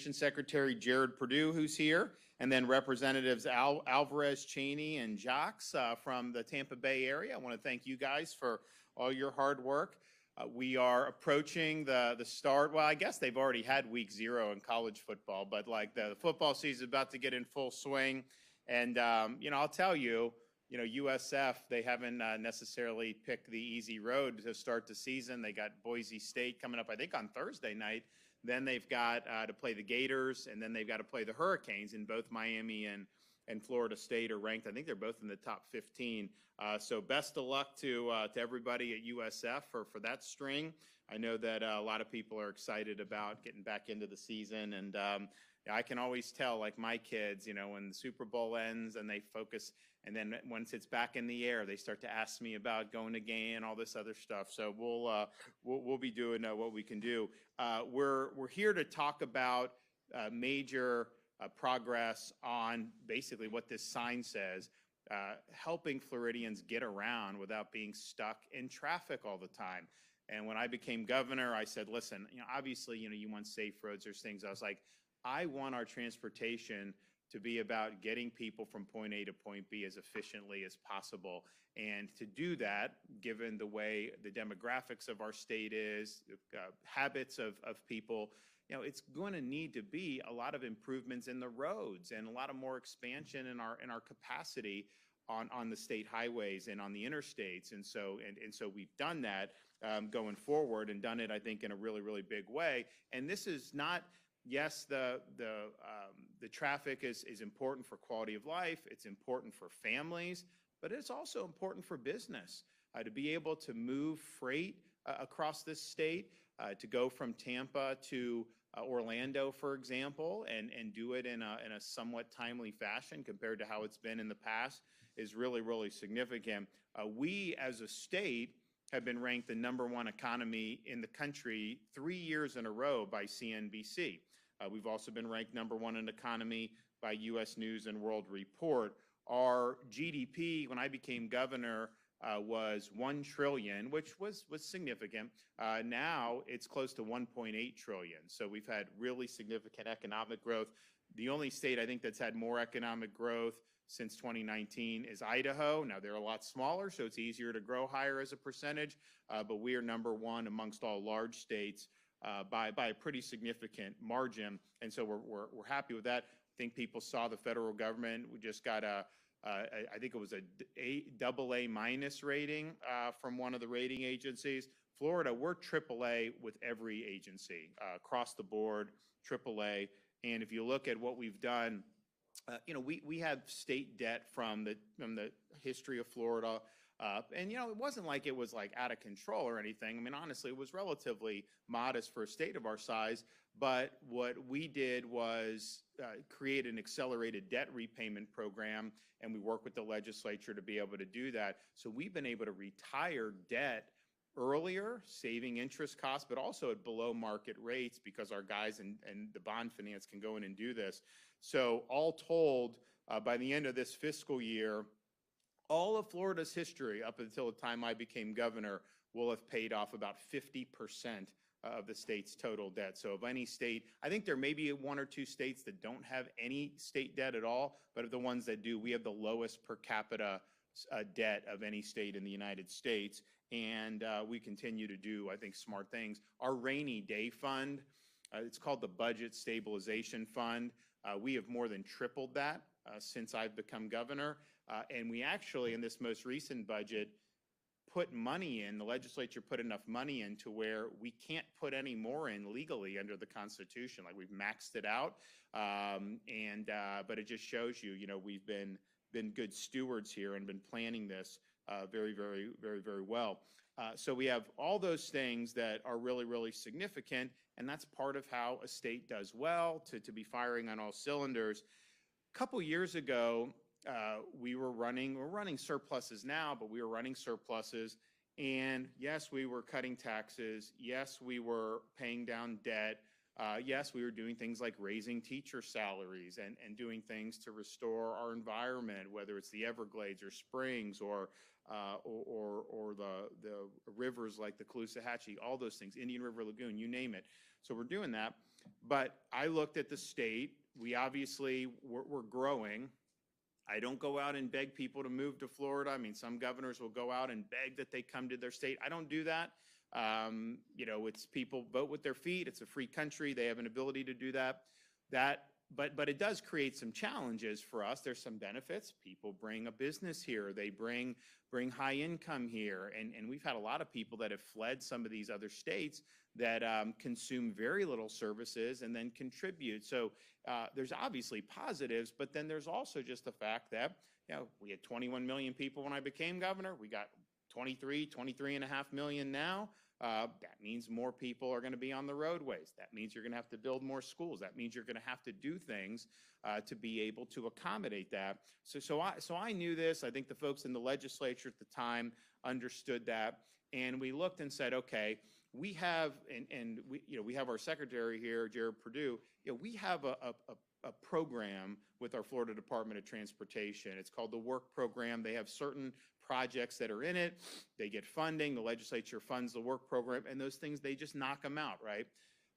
Transportation Secretary Jared Purdue, who's here, and then Representatives Alvarez, Cheney, and Jacques from the Tampa Bay area. I want to thank you guys for all your hard work. We are approaching the start. Well, I guess they've already had week 0 in college football, but like the football season is about to get in full swing. And, I'll tell you, USF, they haven't necessarily picked the easy road to start the season. They got Boise State coming up, I think, on Thursday night. Then they've got to play the Gators, and then they've got to play the Hurricanes. And both Miami and Florida State are ranked. I think they're both in the top 15. So best of luck to everybody at USF for that string. I know that a lot of people are excited about getting back into the season, and I can always tell, like my kids, when the Super Bowl ends and they focus, and then once it's back in the air, they start to ask me about going to game and all this other stuff. So we'll be doing what we can do. We're here to talk about major progress on basically what this sign says, helping Floridians get around without being stuck in traffic all the time. And when I became governor, I said, listen, obviously, you want safe roads. There's things. I was like, I want our transportation to be about getting people from point A to point B as efficiently as possible. And to do that, given the way the demographics of our state is, habits of people, it's going to need to be a lot of improvements in the roads and a lot of more expansion in our capacity on the state highways and on the interstates. And so we've done that going forward, and done it, I think, in a really, really big way. And this is not, yes, the traffic is important for quality of life. It's important for families, but it's also important for business to be able to move freight across this state, to go from Tampa to Orlando, for example, and do it in a somewhat timely fashion compared to how it's been in the past is really, really significant. We, as a state, have been ranked the #1 economy in the country 3 years in a row by CNBC. We've also been ranked #1 in economy by U.S. News and World Report. Our GDP, when I became governor, was $1 trillion, which was significant. Now it's close to $1.8 trillion. So we've had really significant economic growth. The only state I think that's had more economic growth since 2019 is Idaho. Now they're a lot smaller, so it's easier to grow higher as a percentage, but we are #1 amongst all large states by a pretty significant margin. And so we're happy with that. I think people saw the federal government. We just got I think it was a AA- rating from one of the rating agencies. Florida, we're AAA with every agency across the board, AAA. And if you look at what we've done, we have state debt from the history of Florida. And, it wasn't like it was like out of control or anything. I mean, honestly, it was relatively modest for a state of our size. But what we did was create an accelerated debt repayment program, and we work with the legislature to be able to do that. So we've been able to retire debt earlier, saving interest costs, but also at below market rates because our guys and the bond finance can go in and do this. So all told, by the end of this fiscal year, all of Florida's history up until the time I became governor will have paid off about 50% of the state's total debt. So of any state, I think there may be 1 or 2 states that don't have any state debt at all, but of the ones that do, we have the lowest per capita debt of any state in the United States. And we continue to do, I think, smart things. Our rainy day fund, it's called the Budget Stabilization Fund. We have more than tripled that since I've become governor. And we actually, in this most recent budget, put money in, the legislature put enough money in to where we can't put any more in legally under the Constitution. Like we've maxed it out. But it just shows you, we've been good stewards here and been planning this very, very, very, very well. So we have all those things that are really, really significant. And that's part of how a state does well, to be firing on all cylinders. A couple years ago, we're running surpluses now, but we were running surpluses. And yes, we were cutting taxes. Yes, we were paying down debt. Yes, we were doing things like raising teacher salaries and doing things to restore our environment, whether it's the Everglades or Springs or the rivers like the Caloosahatchee, all those things, Indian River Lagoon, you name it. So we're doing that. But I looked at the state. We obviously, we're growing. I don't go out and beg people to move to Florida. I mean, some governors will go out and beg that they come to their state. I don't do that. You know, it's people vote with their feet. It's a free country. They have an ability to do that. But it does create some challenges for us. There's some benefits. People bring a business here. They bring high income here. And we've had a lot of people that have fled some of these other states that consume very little services and then contribute. So there's obviously positives, but then there's also just the fact that, you know, we had 21 million people when I became governor. We got 23.5 million now. That means more people are going to be on the roadways. That means you're going to have to build more schools. That means you're going to have to do things to be able to accommodate that. So I knew this. I think the folks in the legislature at the time understood that, and we looked and said, okay, we have, and we have our secretary here, Purdue. We have a program with our Florida Department of Transportation. It's called the Work Program. They have certain projects that are in it. They get funding. The legislature funds the work program, and those things, they just knock them out, right?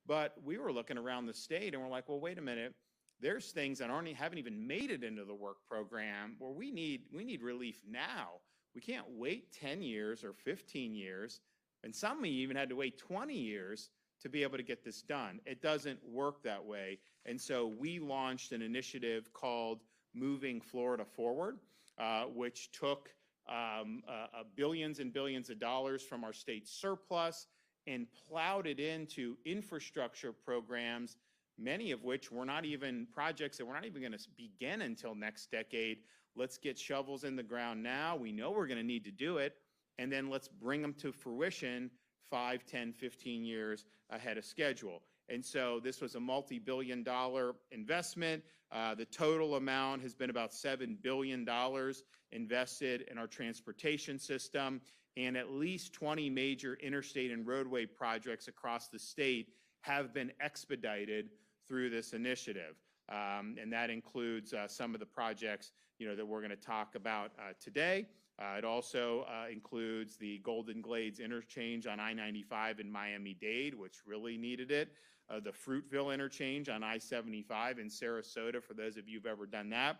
But we were looking around the state, and we're like, well, wait a minute. There's things that haven't even made it into the work program where we need relief now. We can't wait 10 years or 15 years, and some even had to wait 20 years to be able to get this done. It doesn't work that way. And so we launched an initiative called Moving Florida Forward, which took billions and billions of dollars from our state surplus and plowed it into infrastructure programs, many of which were not even projects that we're not even going to begin until next decade. Let's get shovels in the ground now. We know we're going to need to do it. And then let's bring them to fruition 5, 10, 15 years ahead of schedule. And so this was a multi-billion-dollar investment. The total amount has been about $7 billion invested in our transportation system, and at least 20 major interstate and roadway projects across the state have been expedited through this initiative. And that includes some of the projects, that we're going to talk about today. It also includes the Golden Glades interchange on I-95 in Miami-Dade, which really needed it. The Fruitville interchange on I-75 in Sarasota, for those of you who've ever done that.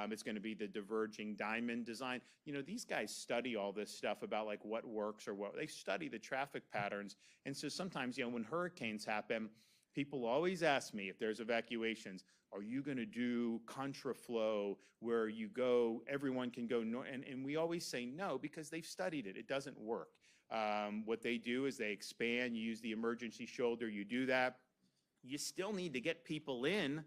It's going to be the diverging diamond design. These guys study all this stuff about like what works or what, they study the traffic patterns. And so sometimes, when hurricanes happen, people always ask me if there's evacuations, are you going to do contraflow where you go, everyone can go north? And we always say no, because they've studied it. It doesn't work. What they do is they expand, you use the emergency shoulder, you do that. You still need to get people in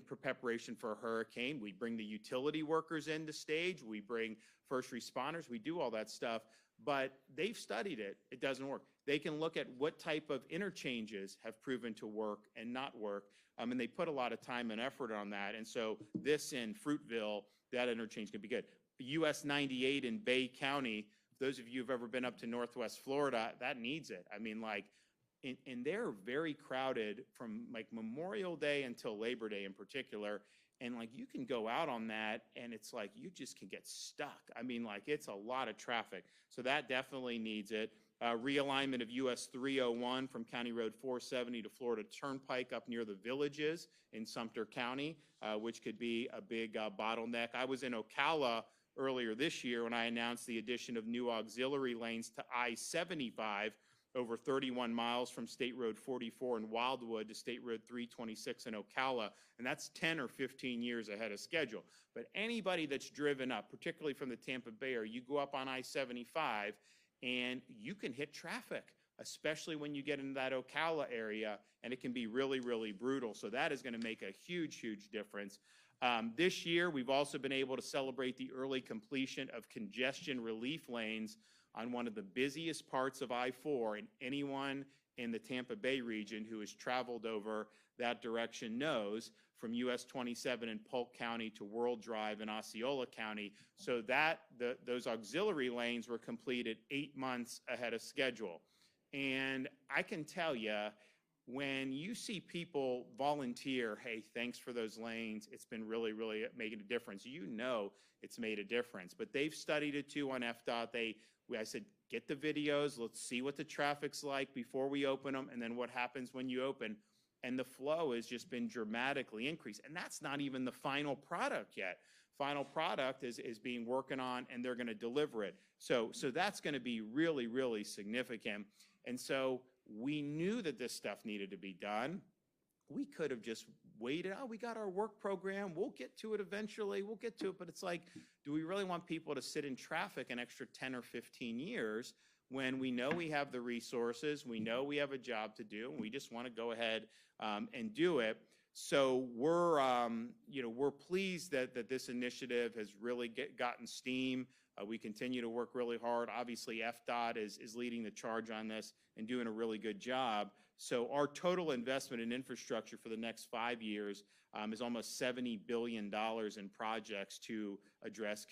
preparation for a hurricane. We bring the utility workers into stage. We bring first responders. We do all that stuff. But they've studied it. It doesn't work. They can look at what type of interchanges have proven to work and not work. And they put a lot of time and effort on that. And so this in Fruitville, that interchange can be good. US 98 in Bay County, those of you who've ever been up to Northwest Florida, that needs it. I mean, and they're very crowded from like Memorial Day until Labor Day in particular. And you can go out on that and it's like you just can get stuck. I mean, it's a lot of traffic. So that definitely needs it. Realignment of US 301 from County Road 470 to Florida Turnpike up near the Villages in Sumter County, which could be a big bottleneck. I was in Ocala earlier this year when I announced the addition of new auxiliary lanes to I-75 over 31 miles from State Road 44 in Wildwood to State Road 326 in Ocala, and that's 10 or 15 years ahead of schedule. But anybody that's driven up, particularly from the Tampa Bay area, you go up on I-75 and you can hit traffic, especially when you get into that Ocala area, and it can be really, really brutal. So that is going to make a huge, huge difference. This year, we've also been able to celebrate the early completion of congestion relief lanes on one of the busiest parts of I-4, and anyone in the Tampa Bay region who has traveled over that direction knows, from US 27 in Polk County to World Drive in Osceola County. So those auxiliary lanes were completed 8 months ahead of schedule. And I can tell you, when you see people volunteer, hey, thanks for those lanes, it's been really, really making a difference. It's made a difference. But they've studied it too on FDOT. I said, get the videos, let's see what the traffic's like before we open them, and then what happens when you open. and the flow has just been dramatically increased. And that's not even the final product yet. Final product is being working on, and they're going to deliver it. So that's going to be really, really significant. And so we knew that this stuff needed to be done. We could have just waited. Oh, we got our work program. We'll get to it eventually. We'll get to it. But it's like, do we really want people to sit in traffic an extra 10 or 15 years when we know we have the resources, we know we have a job to do, and we just want to go ahead and do it? So we're pleased that this initiative has really gotten steam. We continue to work really hard. Obviously, FDOT is leading the charge on this and doing a really good job. So our total investment in infrastructure for the next 5 years is almost $70 billion in projects to address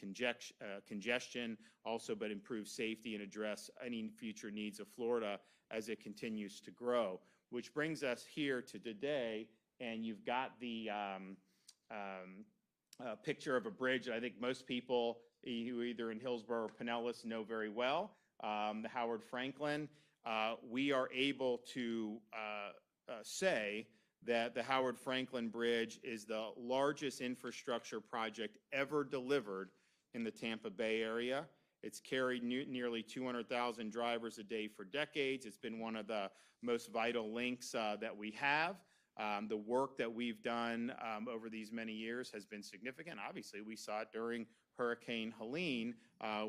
congestion, also but improve safety and address any future needs of Florida as it continues to grow. Which brings us here to today, and you've got the picture of a bridge that I think most people who are either in Hillsborough or Pinellas know very well, the Howard Frankland. We are able to say that the Howard Frankland Bridge is the largest infrastructure project ever delivered in the Tampa Bay area. It's carried nearly 200,000 drivers a day for decades. It's been one of the most vital links that we have. The work that we've done over these many years has been significant. Obviously, we saw it during Hurricane Helene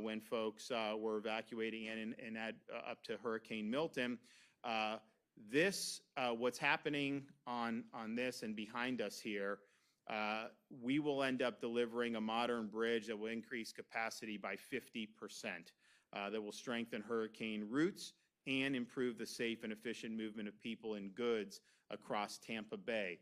when folks were evacuating and up to Hurricane Milton. What's happening on this and behind us here, we will end up delivering a modern bridge that will increase capacity by 50%, that will strengthen hurricane routes and improve the safe and efficient movement of people and goods across Tampa Bay.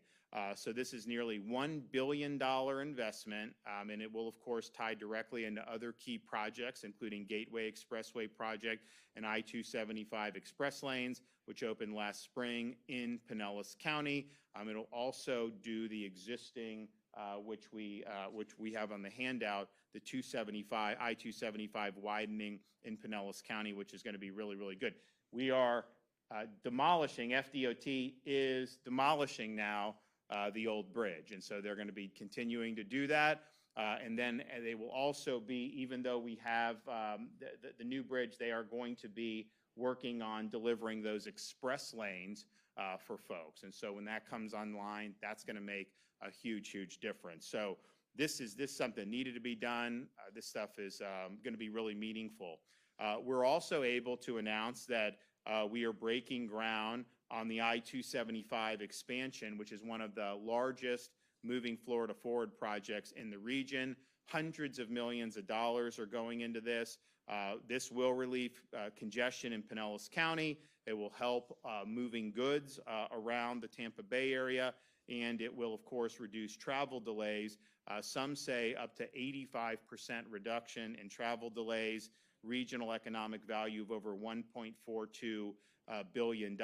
So this is nearly $1 billion investment, and it will, of course, tie directly into other key projects, including Gateway Expressway project and I-275 express lanes, which opened last spring in Pinellas County. It'll also do the existing, which we have on the handout, the I-275 widening in Pinellas County, which is going to be really, really good. We are demolishing, FDOT is demolishing now the old bridge, and so they're going to be continuing to do that. And then they will also be, even though we have the new bridge, they are going to be working on delivering those express lanes for folks. And so when that comes online, that's going to make a huge, huge difference. So this something needed to be done. This stuff is going to be really meaningful. We're also able to announce that we are breaking ground on the I-275 expansion, which is one of the largest moving Florida forward projects in the region. Hundreds of millions of dollars are going into this. This will relieve congestion in Pinellas County. It will help moving goods around the Tampa Bay area, and it will, of course, reduce travel delays. Some say up to 85% reduction in travel delays, regional economic value of over $1.42 billion.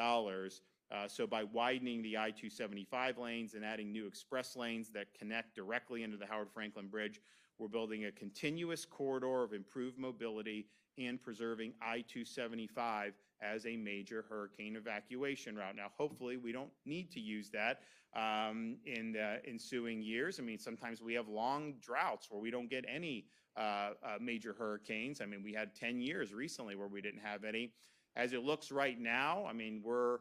So by widening the I-275 lanes and adding new express lanes that connect directly into the Howard Frankland Bridge, we're building a continuous corridor of improved mobility and preserving I-275 as a major hurricane evacuation route. Now, hopefully, we don't need to use that in the ensuing years. I mean, sometimes we have long droughts where we don't get any major hurricanes. I mean, we had 10 years recently where we didn't have any. As it looks right now, I mean, we're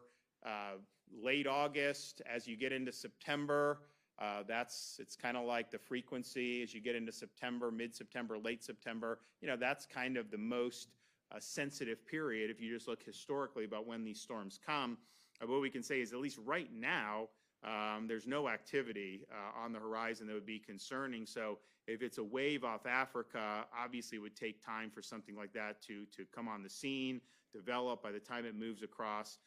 late August. As you get into September, it's kind of like the frequency as you get into September, mid-September, late September. You know, that's kind of the most sensitive period if you just look historically about when these storms come. What we can say is, at least right now, there's no activity on the horizon that would be concerning. So if it's a wave off Africa, obviously it would take time for something like that to come on the scene, develop. By the time it moves across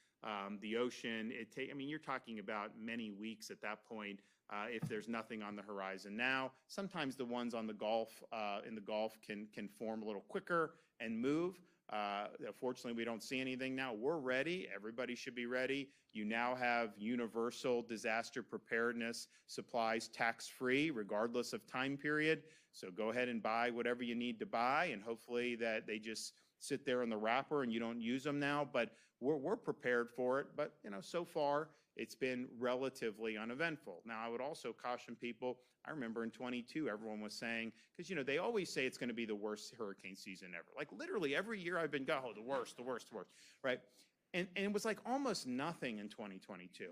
the ocean, I mean, you're talking about many weeks at that point if there's nothing on the horizon. Now, sometimes the ones on the Gulf, in the Gulf can form a little quicker and move. Fortunately, we don't see anything now. We're ready. Everybody should be ready. You now have universal disaster preparedness supplies tax-free, regardless of time period. So go ahead and buy whatever you need to buy, and hopefully that they just sit there in the wrapper and you don't use them now. But we're prepared for it. But, you know, so far it's been relatively uneventful. Now, I would also caution people, I remember in 22, everyone was saying, because, they always say it's going to be the worst hurricane season ever. Like literally every year I've been, oh, the worst, right? And it was like almost nothing in 2022.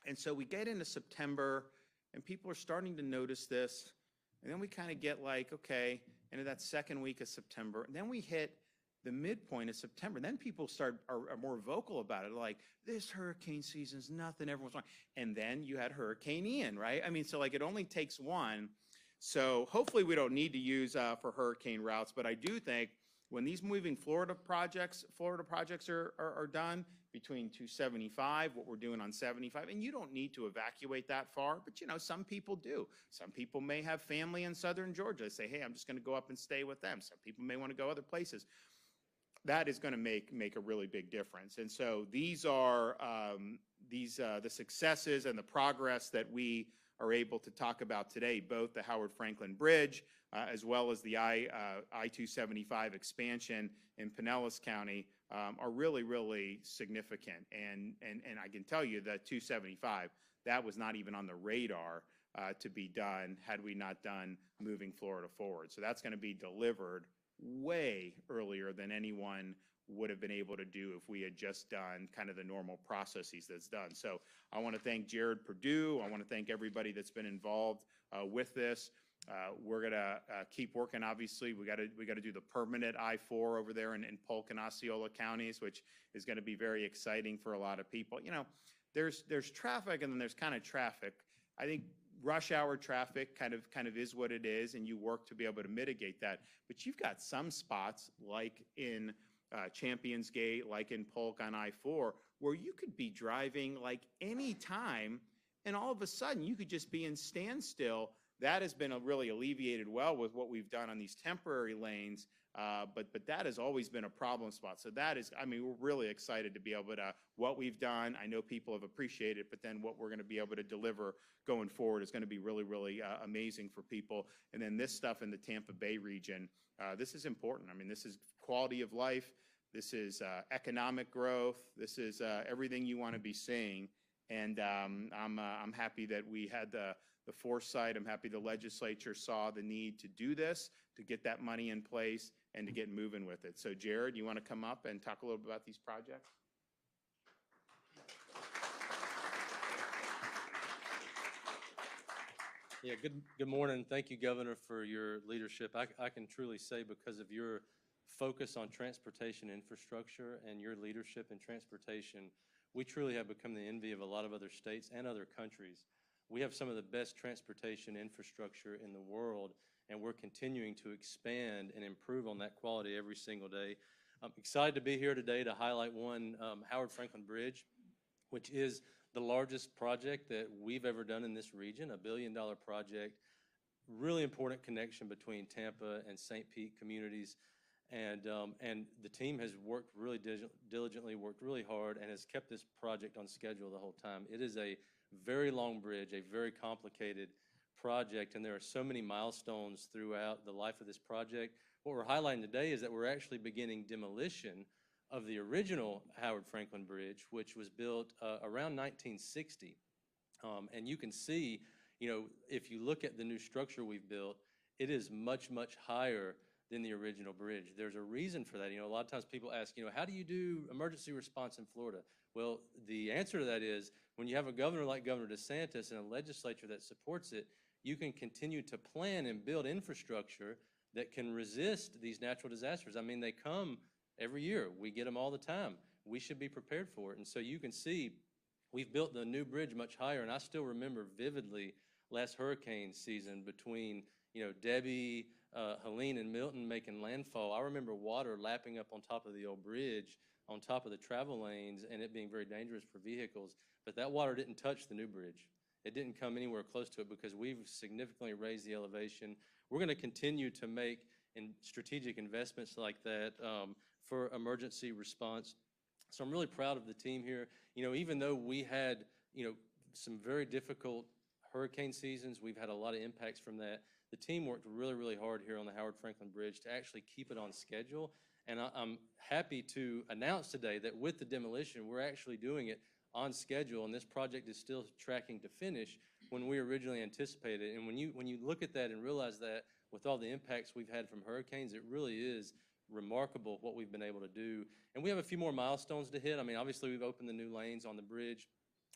And so we get into September and people are starting to notice this. And then we kind of get like, okay, into that second week of September. And then we hit the midpoint of September. Then people are more vocal about it. Like, this hurricane season's nothing, everyone's fine. And then you had Hurricane Ian, right? I mean, so like it only takes one. So hopefully we don't need to use for hurricane routes. But I do think when these moving Florida projects are done between 275, what we're doing on 75, and you don't need to evacuate that far, but some people do. Some people may have family in southern Georgia. They say, hey, I'm just going to go up and stay with them. Some people may want to go other places. That is going to make a really big difference. And so these are the successes and the progress that we are able to talk about today, both the Howard-Frankland Bridge as well as the I-275 expansion in Pinellas County are really, really significant. And I can tell you that 275, that was not even on the radar to be done had we not done moving Florida forward. So that's going to be delivered way earlier than anyone would have been able to do if we had just done kind of the normal processes that's done. So I want to thank Jared Purdue. I want to thank everybody that's been involved with this. We're going to keep working. Obviously, we got to do the permanent I-4 over there in Polk and Osceola counties, which is going to be very exciting for a lot of people. There's traffic and then there's kind of traffic. I think rush hour traffic kind of is what it is, and you work to be able to mitigate that. But you've got some spots like in Champions Gate, like in Polk on I-4, where you could be driving like any time, and all of a sudden you could just be in standstill. That has been really alleviated well with what we've done on these temporary lanes, but that has always been a problem spot. So that is, I mean, we're really excited to be able to, what we've done, I know people have appreciated it, but then what we're going to be able to deliver going forward is going to be really, really amazing for people. And then this stuff in the Tampa Bay region, this is important. I mean, this is quality of life. This is economic growth. This is everything you want to be seeing. And I'm happy that we had the foresight. I'm happy the legislature saw the need to do this, to get that money in place, and to get moving with it. So Jared, you want to come up and talk a little bit about these projects? Yeah, good morning. Thank you, Governor, for your leadership. I can truly say, because of your focus on transportation infrastructure and your leadership in transportation, we truly have become the envy of a lot of other states and other countries. We have some of the best transportation infrastructure in the world, and we're continuing to expand and improve on that quality every single day. I'm excited to be here today to highlight one, Howard-Frankland Bridge, which is the largest project that we've ever done in this region, $1 billion project, really important connection between Tampa and St. Pete communities. And the team has worked really diligently, worked really hard, and has kept this project on schedule the whole time. It is a very long bridge, a very complicated project, and there are so many milestones throughout the life of this project. What we're highlighting today is that we're actually beginning demolition of the original Howard-Frankland Bridge, which was built around 1960. And you can see, if you look at the new structure we've built, it is much, much higher than the original bridge. There's a reason for that. A lot of times people ask, how do you do emergency response in Florida? Well, the answer to that is, when you have a governor like Governor DeSantis and a legislature that supports it, you can continue to plan and build infrastructure that can resist these natural disasters. I mean, they come every year. We get them all the time. We should be prepared for it. And so you can see we've built the new bridge much higher, and I still remember vividly last hurricane season between, Debbie, Helene, and Milton making landfall. I remember water lapping up on top of the old bridge, on top of the travel lanes, and it being very dangerous for vehicles. But that water didn't touch the new bridge. It didn't come anywhere close to it because we've significantly raised the elevation. We're going to continue to make strategic investments like that for emergency response. So I'm really proud of the team here. Even though we had, some very difficult hurricane seasons, we've had a lot of impacts from that. The team worked really, really hard here on the Howard-Frankland Bridge to actually keep it on schedule. And I'm happy to announce today that with the demolition, we're actually doing it on schedule, and this project is still tracking to finish when we originally anticipated. And when you look at that and realize that with all the impacts we've had from hurricanes, it really is remarkable what we've been able to do. And we have a few more milestones to hit. I mean, obviously we've opened the new lanes on the bridge.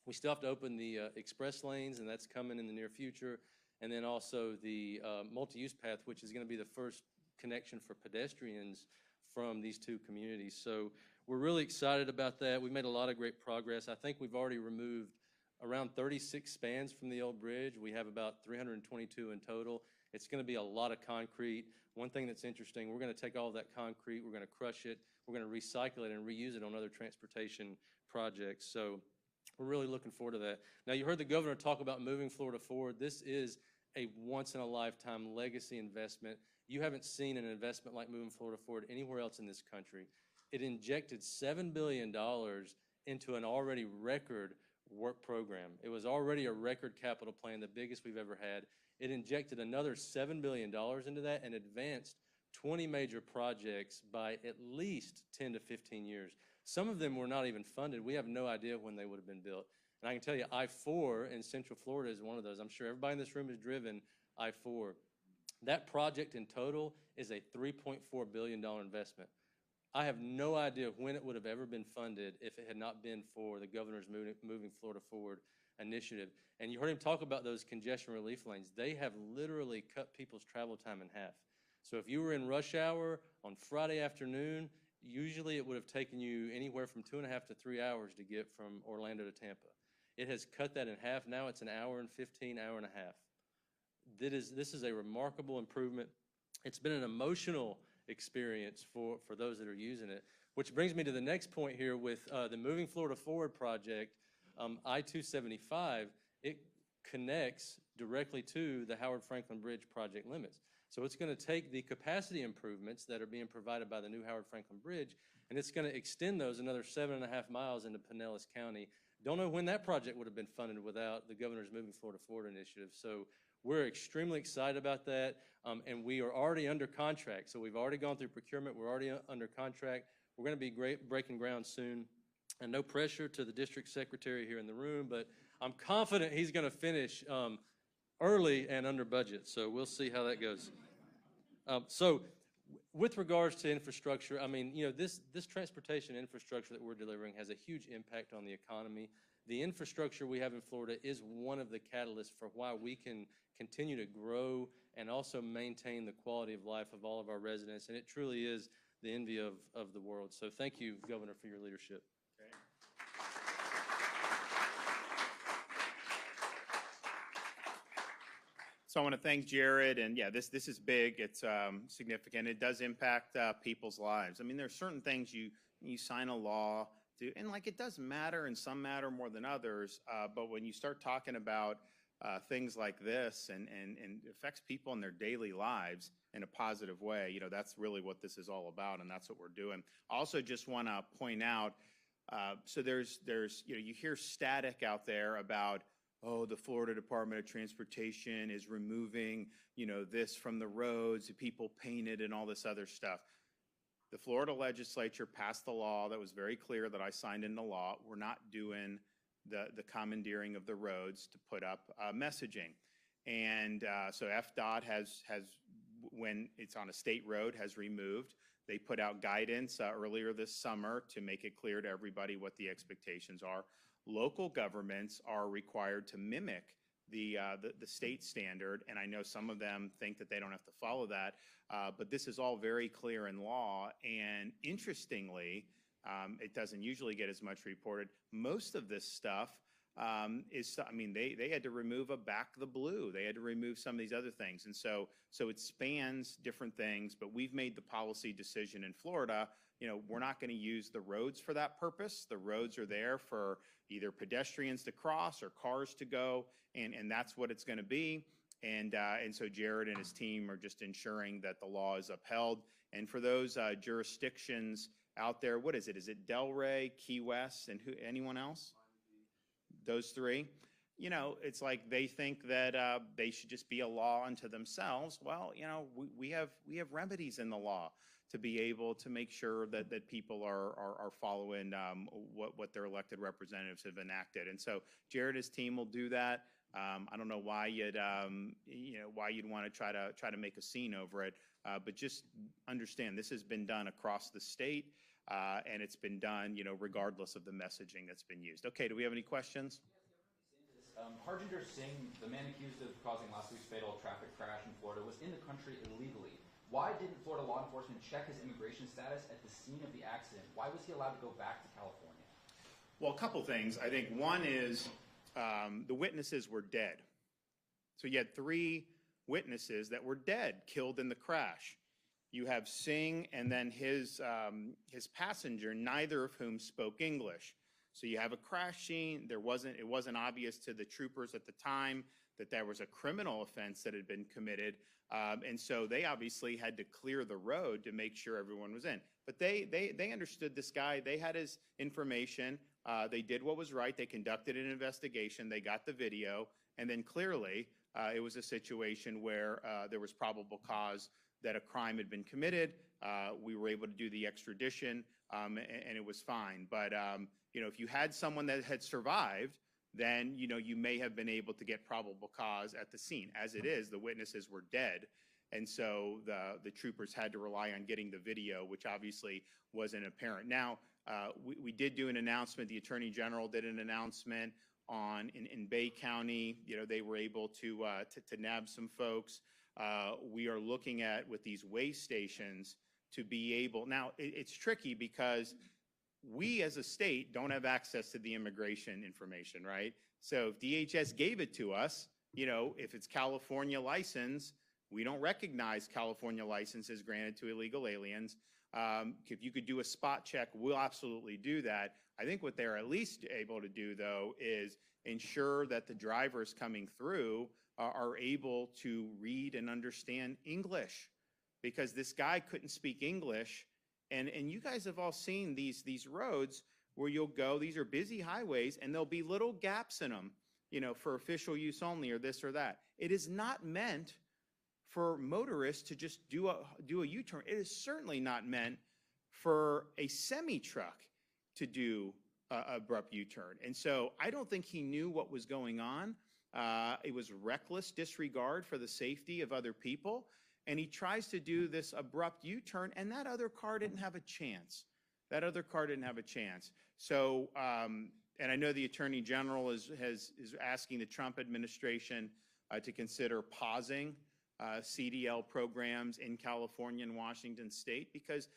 We still have to open the express lanes, and that's coming in the near future. And then also the multi-use path, which is going to be the first connection for pedestrians from these two communities. So we're really excited about that. We've made a lot of great progress. I think we've already removed around 36 spans from the old bridge. We have about 322 in total. It's going to be a lot of concrete. One thing that's interesting, we're going to take all of that concrete, we're going to crush it, we're going to recycle it and reuse it on other transportation projects. So we're really looking forward to that. Now, you heard the governor talk about moving Florida forward. This is a once-in-a-lifetime legacy investment. You haven't seen an investment like moving Florida forward anywhere else in this country. It injected $7 billion into an already record work program. It was already a record capital plan, the biggest we've ever had. It injected another $7 billion into that and advanced 20 major projects by at least 10 to 15 years. Some of them were not even funded. We have no idea when they would have been built. And I can tell you, I-4 in Central Florida is one of those. I'm sure everybody in this room has driven I-4. That project in total is a $3.4 billion investment. I have no idea when it would have ever been funded if it had not been for the governor's Moving Florida Forward initiative. And you heard him talk about those congestion relief lanes. They have literally cut people's travel time in half. So if you were in rush hour on Friday afternoon, usually it would have taken you anywhere from 2.5 to 3 hours to get from Orlando to Tampa. It has cut that in half. Now it's an hour and 15, hour and a half. This is a remarkable improvement. It's been an emotional experience for those that are using it, which brings me to the next point here with the Moving Florida Forward project, I-275. It connects directly to the Howard Frankland Bridge project limits. So it's going to take the capacity improvements that are being provided by the new Howard Frankland Bridge, and it's going to extend those another 7.5 miles into Pinellas County. Don't know when that project would have been funded without the governor's Moving Florida Forward initiative. So we're extremely excited about that, and we are already under contract. So we've already gone through procurement. We're already under contract. We're going to be breaking ground soon. And no pressure to the district secretary here in the room, but I'm confident he's going to finish early and under budget. So we'll see how that goes. So with regards to infrastructure, I mean, this transportation infrastructure that we're delivering has a huge impact on the economy. The infrastructure we have in Florida is one of the catalysts for why we can continue to grow and also maintain the quality of life of all of our residents. And it truly is the envy of the world. So thank you, Governor, for your leadership. Okay. So I want to thank Jared, and yeah, this is big. It's significant. It does impact people's lives. I mean, there are certain things you sign a law to, and like it does matter, and some matter more than others. But when you start talking about things like this and affects people in their daily lives in a positive way, that's really what this is all about, and that's what we're doing. Also, just want to point out, so there's you hear static out there about, oh, the Florida Department of Transportation is removing, this from the roads, people painted and all this other stuff. The Florida legislature passed a law that was very clear that I signed into law. We're not doing the commandeering of the roads to put up messaging. And so FDOT has, when it's on a state road, has removed. They put out guidance earlier this summer to make it clear to everybody what the expectations are. Local governments are required to mimic the state standard, and I know some of them think that they don't have to follow that, but this is all very clear in law. And interestingly, it doesn't usually get as much reported. Most of this stuff they had to remove a back the blue. They had to remove some of these other things. And so it spans different things, but we've made the policy decision in Florida, we're not going to use the roads for that purpose. The roads are there for either pedestrians to cross or cars to go, and that's what it's going to be. And so Jared and his team are just ensuring that the law is upheld. And for those jurisdictions out there, what is it? Is it Delray, Key West, and anyone else? Those three. it's like they think that they should just be a law unto themselves. Well, we have remedies in the law to be able to make sure that people are following what their elected representatives have enacted. And so Jared and his team will do that. I don't know why you'd want to try to make a scene over it, but just understand this has been done across the state, and it's been done regardless of the messaging that's been used. Okay, do we have any questions? Harjinder Singh, the man accused of causing last week's fatal traffic crash in Florida, was in the country illegally. Why didn't Florida law enforcement check his immigration status at the scene of the accident? Why was he allowed to go back to California? Well, a couple things. I think one is the witnesses were dead. So you had 3 witnesses that were dead, killed in the crash. You have Singh and then his passenger, neither of whom spoke English. So you have a crash scene. It wasn't obvious to the troopers at the time that there was a criminal offense that had been committed. And so they obviously had to clear the road to make sure everyone was in. But they understood this guy. They had his information. They did what was right. They conducted an investigation. They got the video. And then clearly it was a situation where there was probable cause that a crime had been committed. We were able to do the extradition, and it was fine. But if you had someone that had survived, then you may have been able to get probable cause at the scene. As it is, the witnesses were dead, and so the troopers had to rely on getting the video, which obviously wasn't apparent. Now, we did do an announcement. The Attorney General did an announcement in Bay County. They were able to nab some folks. We are looking at with these weigh stations to be able. Now, it's tricky because we as a state don't have access to the immigration information, right? So if DHS gave it to us, if it's California license, we don't recognize California licenses granted to illegal aliens. If you could do a spot check, we'll absolutely do that. I think what they're at least able to do, though, is ensure that the drivers coming through are able to read and understand English, because this guy couldn't speak English. And you guys have all seen these roads where you'll go, these are busy highways, and there'll be little gaps in them, for official use only or this or that. It is not meant for motorists to just do a U-turn. It is certainly not meant for a semi-truck to do an abrupt U-turn. And so I don't think he knew what was going on. It was reckless disregard for the safety of other people. And he tries to do this abrupt U-turn, and that other car didn't have a chance. That other car didn't have a chance. So, and I know the Attorney General is asking the Trump administration to consider pausing CDL programs in California and Washington State, because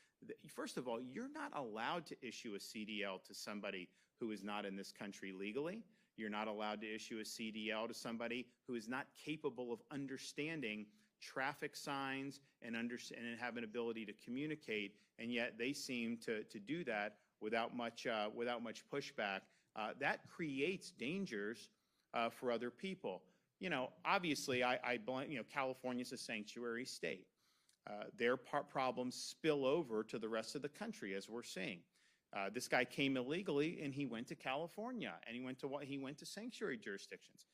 first of all, you're not allowed to issue a CDL to somebody who is not in this country legally. You're not allowed to issue a CDL to somebody who is not capable of understanding traffic signs and have an ability to communicate, and yet they seem to do that without much pushback. That creates dangers for other people. Obviously, I blame, California's a sanctuary state. Their problems spill over to the rest of the country, as we're seeing. This guy came illegally, and he went to California, and he went to sanctuary jurisdictions.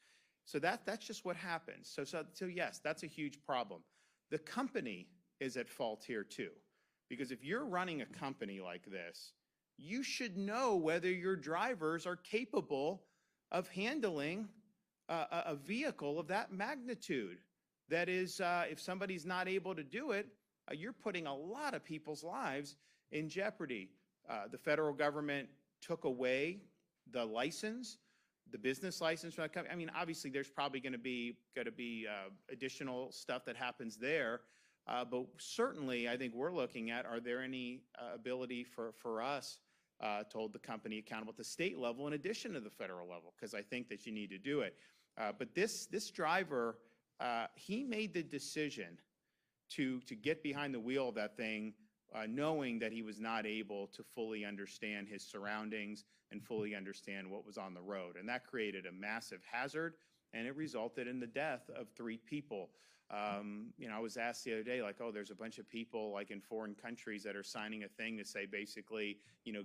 So that's just what happens. So yes, that's a huge problem. The company is at fault here too, because if you're running a company like this, you should know whether your drivers are capable of handling a vehicle of that magnitude. That is, if somebody's not able to do it, you're putting a lot of people's lives in jeopardy. The federal government took away the license, the business license from that company. I mean, obviously, there's probably going to be additional stuff that happens there, but certainly, I think we're looking at: are there any ability for us to hold the company accountable at the state level in addition to the federal level? Because I think that you need to do it. But this driver, he made the decision to get behind the wheel of that thing, knowing that he was not able to fully understand his surroundings and fully understand what was on the road. And that created a massive hazard, and it resulted in the death of 3 people. I was asked the other day, like, oh, there's a bunch of people like in foreign countries that are signing a thing to say basically,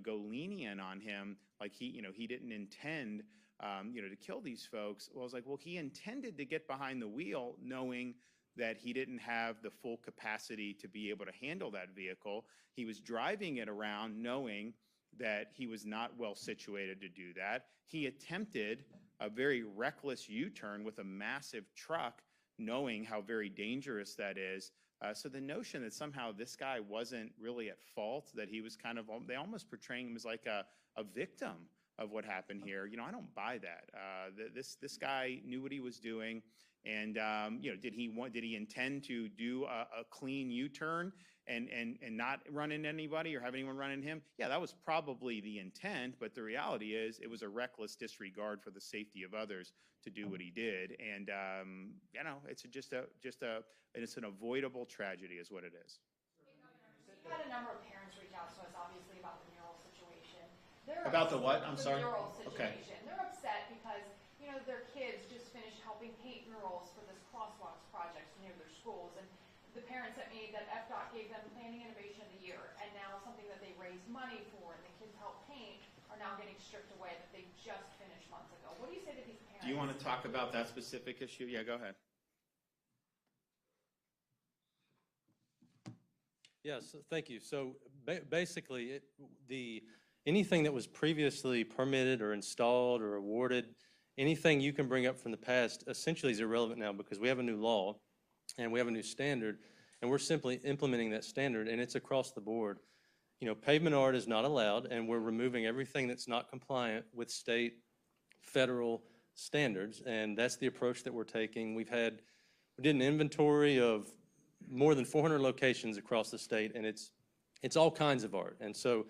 go lenient on him, like he didn't intend to kill these folks. Well, I was like, well, he intended to get behind the wheel knowing that he didn't have the full capacity to be able to handle that vehicle. He was driving it around knowing that he was not well situated to do that. He attempted a very reckless U-turn with a massive truck, knowing how very dangerous that is. So the notion that somehow this guy wasn't really at fault, that he was kind of, they almost portraying him as like a victim of what happened here. I don't buy that. This guy knew what he was doing. And, did he intend to do a clean U-turn and not run into anybody or have anyone run into him? Yeah, that was probably the intent, but the reality is it was a reckless disregard for the safety of others to do what he did. And, it's an avoidable tragedy is what it is. We've had a number of parents reach out to us, obviously, about the mural situation. About the what? I'm sorry? The mural situation. Okay. They're upset because, their kids just finished helping paint murals for this crosswalks project near their schools. And the parents sent me that FDOT gave them Planning Innovation of the Year, and now something that they raised money for and the kids helped paint are now getting stripped away that they just finished months ago. What do you say to these parents? Do you want to talk about that specific issue? Yeah, go ahead. Yes, thank you. So basically, anything that was previously permitted or installed or awarded, anything you can bring up from the past essentially is irrelevant now because we have a new law and we have a new standard, and we're simply implementing that standard, and it's across the board. Pavement art is not allowed, and we're removing everything that's not compliant with state, federal standards, and that's the approach that we're taking. We did an inventory of more than 400 locations across the state, and it's all kinds of art. And so,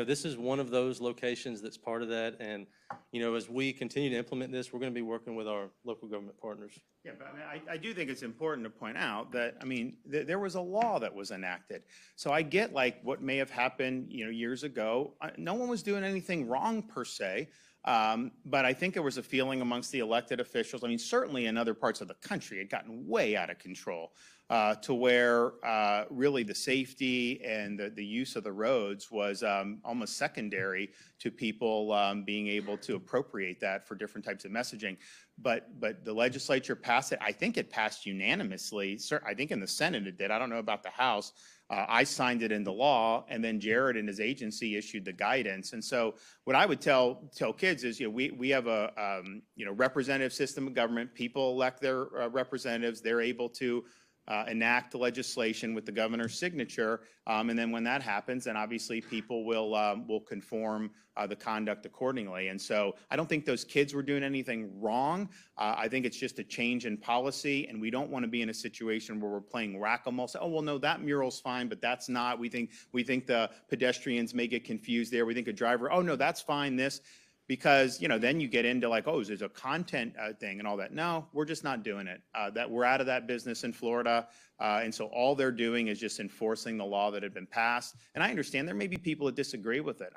this is one of those locations that's part of that. And, as we continue to implement this, we're going to be working with our local government partners. Yeah, but I do think it's important to point out that, there was a law that was enacted. So I get like what may have happened, years ago. No one was doing anything wrong per se. But I think there was a feeling amongst the elected officials, certainly in other parts of the country, it had gotten way out of control to where really the safety and the use of the roads was almost secondary to people being able to appropriate that for different types of messaging. But the legislature passed it. I think it passed unanimously. I think in the Senate it did. I don't know about the House. I signed it into law, and then Jared and his agency issued the guidance. And so what I would tell kids is, we have a representative system of government. People elect their representatives. They're able to enact legislation with the governor's signature, and then when that happens, then obviously people will conform the conduct accordingly. And so I don't think those kids were doing anything wrong. I think it's just a change in policy, and we don't want to be in a situation where we're playing whack-a-mole. Say, oh well, no, that mural's fine, but that's not. We think the pedestrians may get confused there. We think a driver, oh no, that's fine. This. Because, then you get into like, oh, there's a content thing and all that. No, we're just not doing it. That we're out of that business in Florida. And so all they're doing is just enforcing the law that had been passed. And I understand there may be people that disagree with it.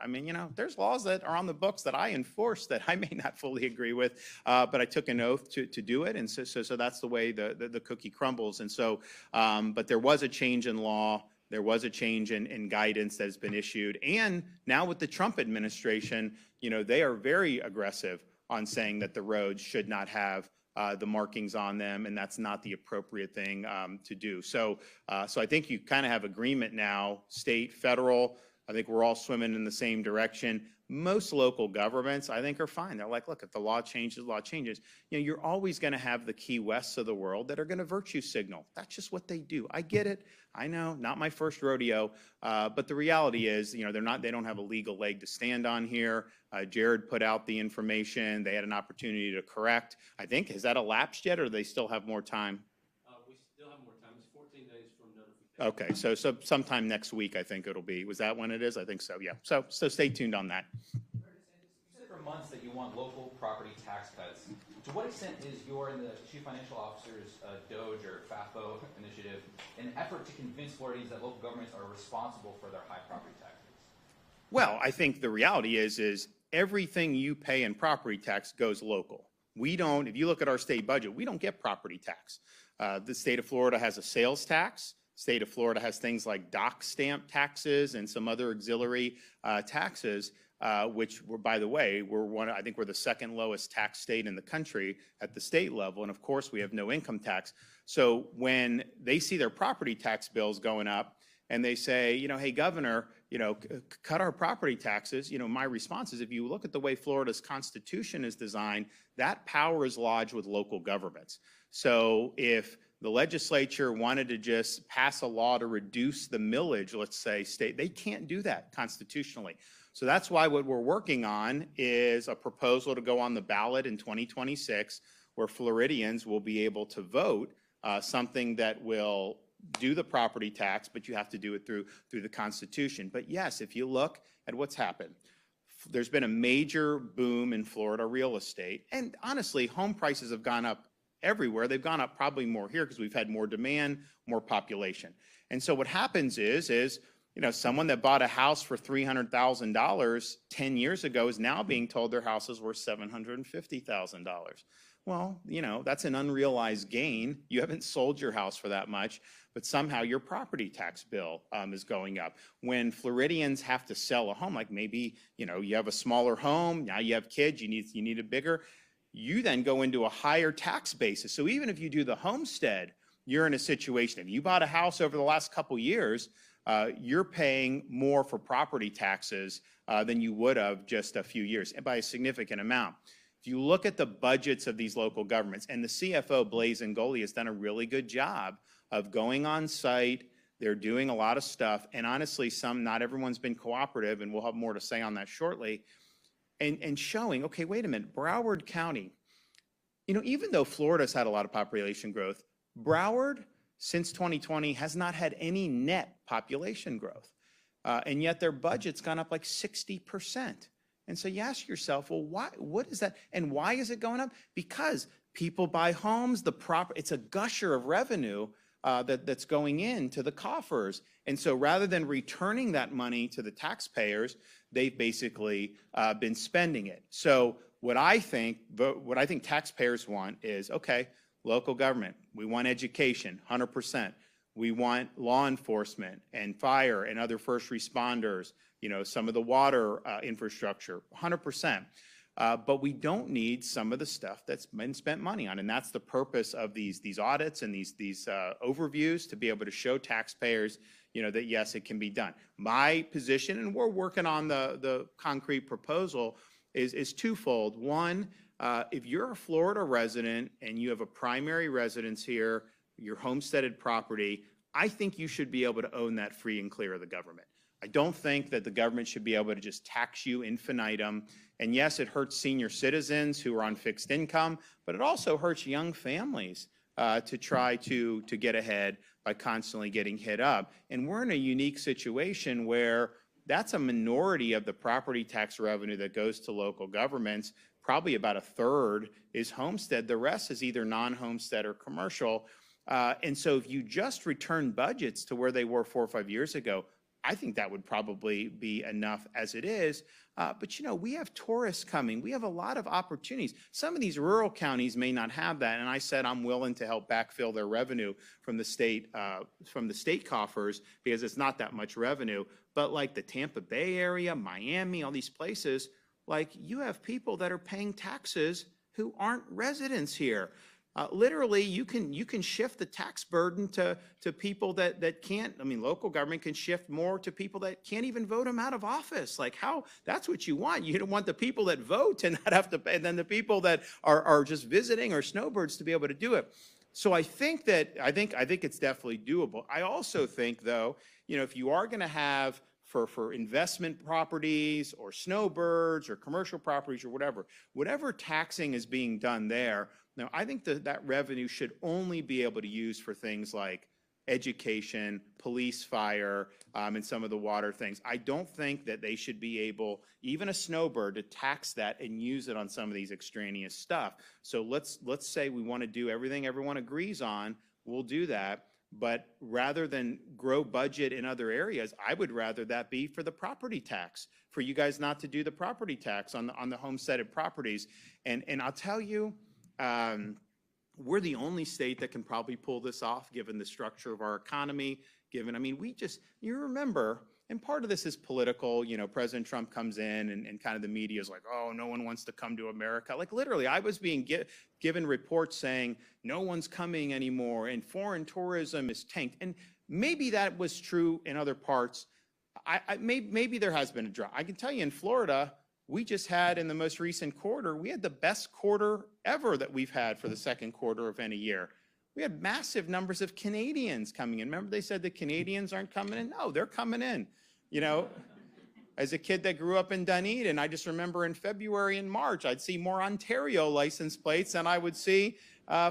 There's laws that are on the books that I enforce that I may not fully agree with, but I took an oath to do it. And so that's the way the cookie crumbles. And so, but there was a change in law. There was a change in guidance that has been issued. And now with the Trump administration, they are very aggressive on saying that the roads should not have the markings on them, and that's not the appropriate thing to do. So I think you kind of have agreement now, state, federal. I think we're all swimming in the same direction. Most local governments, I think, are fine. They're like, look, if the law changes, the law changes. You're always going to have the Key Wests of the world that are going to virtue signal. That's just what they do. I get it. I know, not my first rodeo. But the reality is, they don't have a legal leg to stand on here. Jared put out the information. They had an opportunity to correct. I think, has that elapsed yet, or do they still have more time? We still have more time. It's 14 days from notification. Okay, so sometime next week, I think it'll be. Was that when it is? I think so, yeah. So stay tuned on that. You said for months that you want local property tax cuts. To what extent is your and the Chief Financial Officer's DOGE or FAFO initiative an effort to convince Floridians that local governments are responsible for their high property taxes? Well, I think the reality is everything you pay in property tax goes local. We don't, if you look at our state budget, we don't get property tax. The state of Florida has a sales tax. State of Florida has things like dock stamp taxes and some other auxiliary taxes. which we're, by the way, I think we're the second lowest tax state in the country at the state level. And of course, we have no income tax. So when they see their property tax bills going up and they say, hey, Governor, cut our property taxes, my response is, if you look at the way Florida's Constitution is designed, that power is lodged with local governments. So if the legislature wanted to just pass a law to reduce the millage, let's say, they can't do that constitutionally. So that's why what we're working on is a proposal to go on the ballot in 2026, where Floridians will be able to vote something that will do the property tax, but you have to do it through the Constitution. But yes, if you look at what's happened, there's been a major boom in Florida real estate. And honestly, home prices have gone up everywhere. They've gone up probably more here because we've had more demand, more population. And so what happens is someone that bought a house for $300,000 10 years ago is now being told their house is worth $750,000. Well, that's an unrealized gain. You haven't sold your house for that much, but somehow your property tax bill is going up. When Floridians have to sell a home, like maybe, you have a smaller home, now you have kids, you need a bigger, you then go into a higher tax basis. So even if you do the homestead, you're in a situation, if you bought a house over the last couple years, you're paying more for property taxes than you would have just a few years, and by a significant amount. If you look at the budgets of these local governments, and the CFO, Blaise Ngoli, has done a really good job of going on site. They're doing a lot of stuff, and honestly, not everyone's been cooperative, and we'll have more to say on that shortly, and showing, okay, wait a minute, Broward County, even though Florida's had a lot of population growth, Broward, since 2020, has not had any net population growth, and yet their budget's gone up like 60%. And so you ask yourself, well, what is that? And why is it going up? Because people buy homes, it's a gusher of revenue that's going into the coffers. And so rather than returning that money to the taxpayers, they've basically been spending it. So what I think taxpayers want is, okay, local government, we want education, 100%. We want law enforcement and fire and other first responders, some of the water infrastructure, 100%. But we don't need some of the stuff that's been spent money on. And that's the purpose of these audits and these overviews, to be able to show taxpayers, that yes, it can be done. My position, and we're working on the concrete proposal, is twofold. One, if you're a Florida resident and you have a primary residence here, your homesteaded property, I think you should be able to own that free and clear of the government. I don't think that the government should be able to just tax you infinitum. And yes, it hurts senior citizens who are on fixed income, but it also hurts young families to try to get ahead by constantly getting hit up. And we're in a unique situation where that's a minority of the property tax revenue that goes to local governments. Probably about a third is homestead. The rest is either non-homestead or commercial. And so if you just return budgets to where they were 4 or 5 years ago, I think that would probably be enough as it is. But we have tourists coming. We have a lot of opportunities. Some of these rural counties may not have that. And I said I'm willing to help backfill their revenue from the state coffers, because it's not that much revenue. But like the Tampa Bay area, Miami, all these places, like you have people that are paying taxes who aren't residents here. Literally, you can shift the tax burden to people that can't. I mean, local government can shift more to people that can't even vote them out of office. Like that's what you want. You don't want the people that vote to not have to pay, and then the people that are just visiting or snowbirds to be able to do it. So I think it's definitely doable. I also think, though, if you are going to have for investment properties or snowbirds or commercial properties or whatever taxing is being done there. Now, I think that revenue should only be able to use for things like education, police, fire, and some of the water things. I don't think that they should be able, even a snowbird, to tax that and use it on some of these extraneous stuff. So let's say we want to do everything everyone agrees on, we'll do that. But rather than grow budget in other areas, I would rather that be for the property tax, for you guys not to do the property tax on the homesteaded properties. And I'll tell you, we're the only state that can probably pull this off, given the structure of our economy, you remember And part of this is political. You know, President Trump comes in and kind of the media is like, oh, no one wants to come to America. Like literally, I was being given reports saying no one's coming anymore and foreign tourism is tanked. And maybe that was true in other parts. Maybe there has been a drop. I can tell you in Florida, we just had in the most recent quarter, we had the best quarter ever that we've had for the second quarter of any year. We had massive numbers of Canadians coming in. Remember they said the Canadians aren't coming in? No, they're coming in. You know, as a kid that grew up in Dunedin, I just remember in February and March, I'd see more Ontario license plates than I would see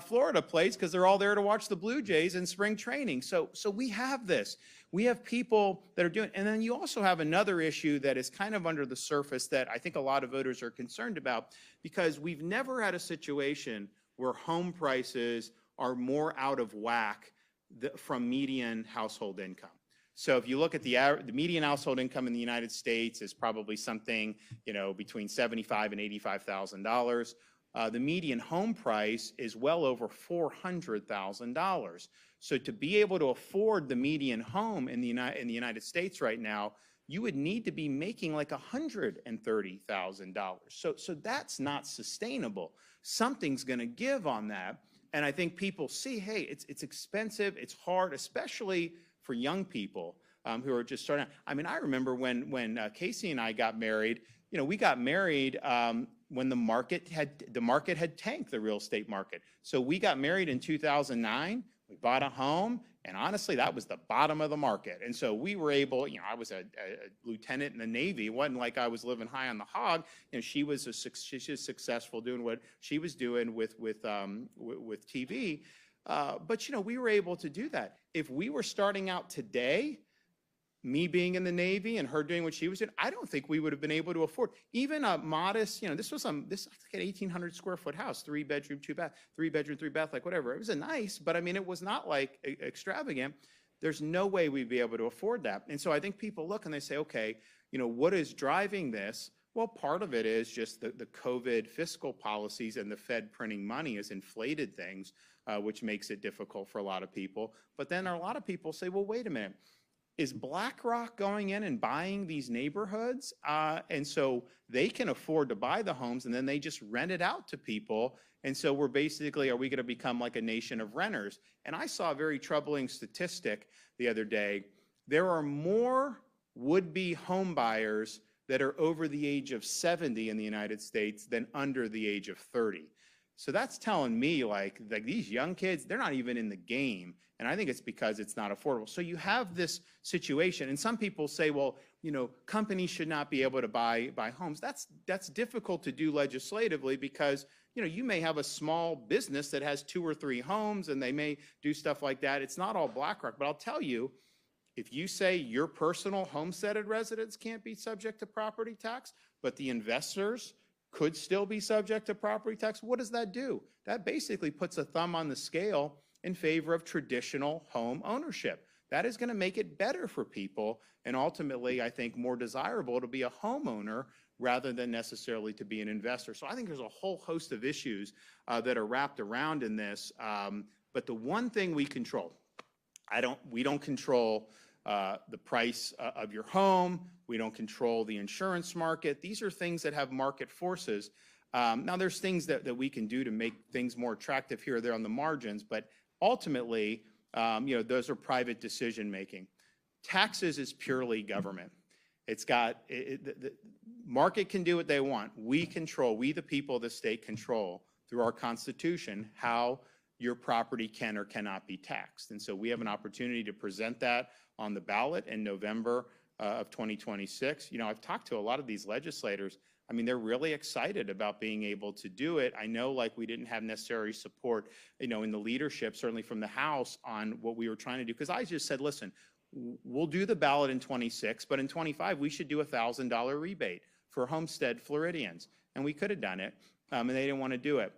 Florida plates because they're all there to watch the Blue Jays in spring training. So we have this. We have people that are doing, and then you also have another issue that is kind of under the surface that I think a lot of voters are concerned about, because we've never had a situation where home prices are more out of whack from median household income. So if you look at the median household income in the United States is probably something, you know, between $75,000 and $85,000. The median home price is well over $400,000. So to be able to afford the median home in the United States right now, you would need to be making like $130,000. So that's not sustainable. Something's going to give on that. And I think people see, hey, it's expensive, it's hard, especially for young people who are just starting out. I mean, I remember when Casey and I got married. You know, we got married when the market had tanked, the real estate market. So we got married in 2009. We bought a home, and honestly, that was the bottom of the market. And so we were able, you know, I was a lieutenant in the Navy. It wasn't like I was living high on the hog. You know, she was successful doing what she was doing with TV. But, you know, we were able to do that. If we were starting out today, me being in the Navy and her doing what she was doing, I don't think we would have been able to afford even a modest, you know, this was like an 1,800 square foot house, 3 bedroom, 2 bath, 3 bedroom, 3 bath, like whatever. It was a nice, but I mean, it was not like extravagant. There's no way we'd be able to afford that. And so I think people look and they say, okay, you know, what is driving this? Well, part of it is just the COVID fiscal policies and the Fed printing money has inflated things, which makes it difficult for a lot of people. But then a lot of people say, well, wait a minute. Is BlackRock going in and buying these neighborhoods? And so they can afford to buy the homes and then they just rent it out to people. And so we're basically, are we going to become like a nation of renters? And I saw a very troubling statistic the other day. There are more would-be home buyers that are over the age of 70 in the United States than under the age of 30. So that's telling me like these young kids, they're not even in the game. And I think it's because it's not affordable. So you have this situation, and some people say, well, you know, companies should not be able to buy homes. That's difficult to do legislatively because, you know, you may have a small business that has 2 or 3 homes and they may do stuff like that. It's not all BlackRock, but I'll tell you, if you say your personal homesteaded residence can't be subject to property tax, but the investors could still be subject to property tax, what does that do? That basically puts a thumb on the scale in favor of traditional home ownership. That is going to make it better for people and ultimately, I think, more desirable to be a homeowner rather than necessarily to be an investor. So I think there's a whole host of issues that are wrapped around in this. But the one thing we control, we don't control the price of your home. We don't control the insurance market. These are things that have market forces. Now, there's things that we can do to make things more attractive here or there on the margins, but ultimately, you know, those are private decision making. Taxes is purely government. It's got, the market can do what they want. We the people of the state control through our Constitution how your property can or cannot be taxed. And so we have an opportunity to present that on the ballot in November of 2026. You know, I've talked to a lot of these legislators. I mean, they're really excited about being able to do it. I know, like, we didn't have necessary support, you know, in the leadership, certainly from the House, on what we were trying to do. Because I just said, listen, we'll do the ballot in 26, but in 25, we should do a $1,000 rebate for homestead Floridians. And we could have done it, and they didn't want to do it.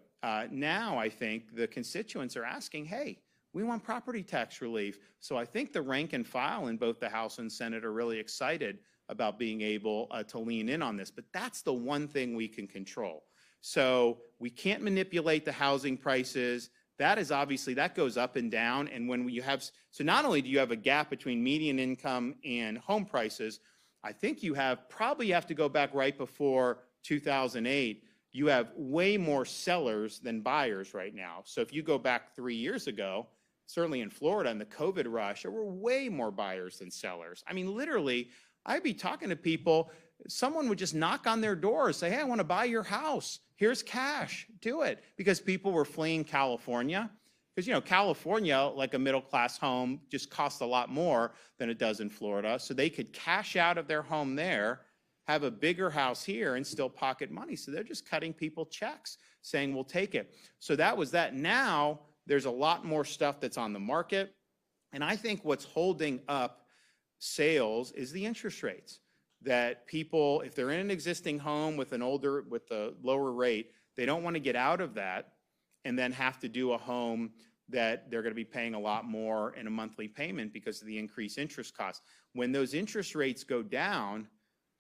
Now, I think the constituents are asking, hey, we want property tax relief. So I think the rank and file in both the House and Senate are really excited about being able to lean in on this. But that's the one thing we can control. So we can't manipulate the housing prices. that is obviously, that goes up and down. And when you have, so not only do you have a gap between median income and home prices, I think you probably have to go back right before 2008. You have way more sellers than buyers right now. So if you go back 3 years ago, certainly in Florida in the COVID rush, there were way more buyers than sellers. I mean, literally, I'd be talking to people, someone would just knock on their door and say, hey, I want to buy your house. Here's cash, do it. Because people were fleeing California. Because, California, like a middle-class home, just costs a lot more than it does in Florida. So they could cash out of their home there, have a bigger house here, and still pocket money. So they're just cutting people checks, saying, we'll take it. So that was that. Now, there's a lot more stuff that's on the market. And I think what's holding up sales is the interest rates. That people, if they're in an existing home with a lower rate, they don't want to get out of that and then have to do a home that they're going to be paying a lot more in a monthly payment because of the increased interest costs. When those interest rates go down,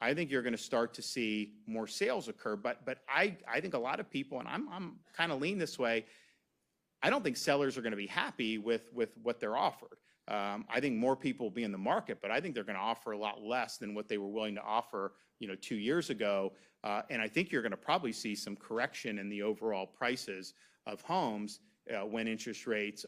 I think you're going to start to see more sales occur. But I think a lot of people, and I'm kind of lean this way, I don't think sellers are going to be happy with what they're offered. I think more people will be in the market, but I think they're going to offer a lot less than what they were willing to offer, 2 years ago. And I think you're going to probably see some correction in the overall prices of homes when interest rates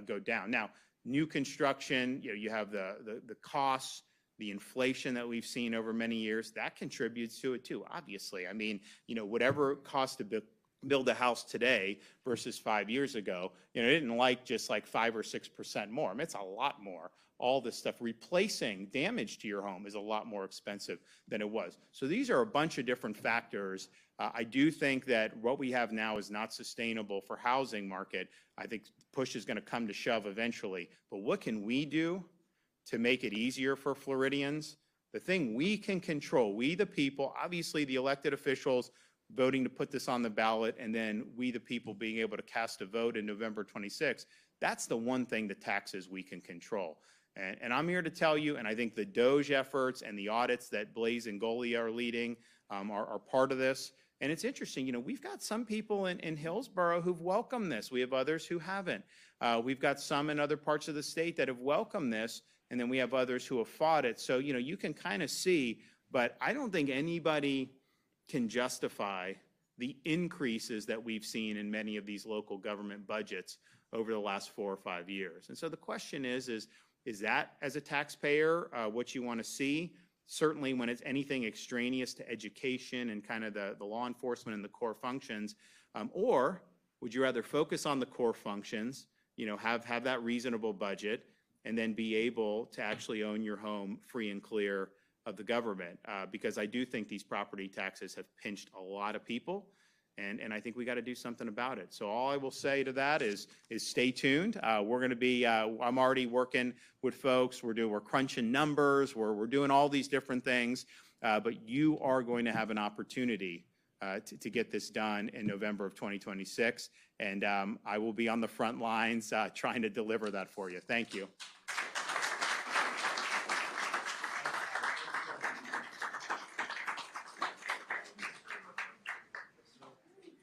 go down. Now, new construction, you have the costs, the inflation that we've seen over many years, that contributes to it too, obviously. I mean, whatever it costs to build a house today versus 5 years ago, it didn't just 5 or 6% more. I mean, it's a lot more. All this stuff, replacing damage to your home is a lot more expensive than it was. So these are a bunch of different factors. I do think that what we have now is not sustainable for housing market. I think push is going to come to shove eventually. But what can we do to make it easier for Floridians? The thing we can control, we the people, obviously the elected officials, voting to put this on the ballot, and then we the people being able to cast a vote in November 26th, that's the one thing, the taxes we can control. And I'm here to tell you, and I think the DOGE efforts and the audits that Blaise and Golia are leading are part of this. And it's interesting, we've got some people in Hillsborough who've welcomed this. We have others who haven't. We've got some in other parts of the state that have welcomed this, and then we have others who have fought it. So, you can kind of see, but I don't think anybody can justify the increases that we've seen in many of these local government budgets over the last 4 or 5 years. And so the question is that, as a taxpayer, what you want to see? Certainly when it's anything extraneous to education and kind of the law enforcement and the core functions, or would you rather focus on the core functions, have that reasonable budget, and then be able to actually own your home free and clear of the government? Because I do think these property taxes have pinched a lot of people, and I think we got to do something about it. So all I will say to that is stay tuned. We're going to be, I'm already working with folks. We're crunching numbers. We're doing all these different things, but you are going to have an opportunity to get this done in November of 2026, and I will be on the front lines trying to deliver that for you. Thank you.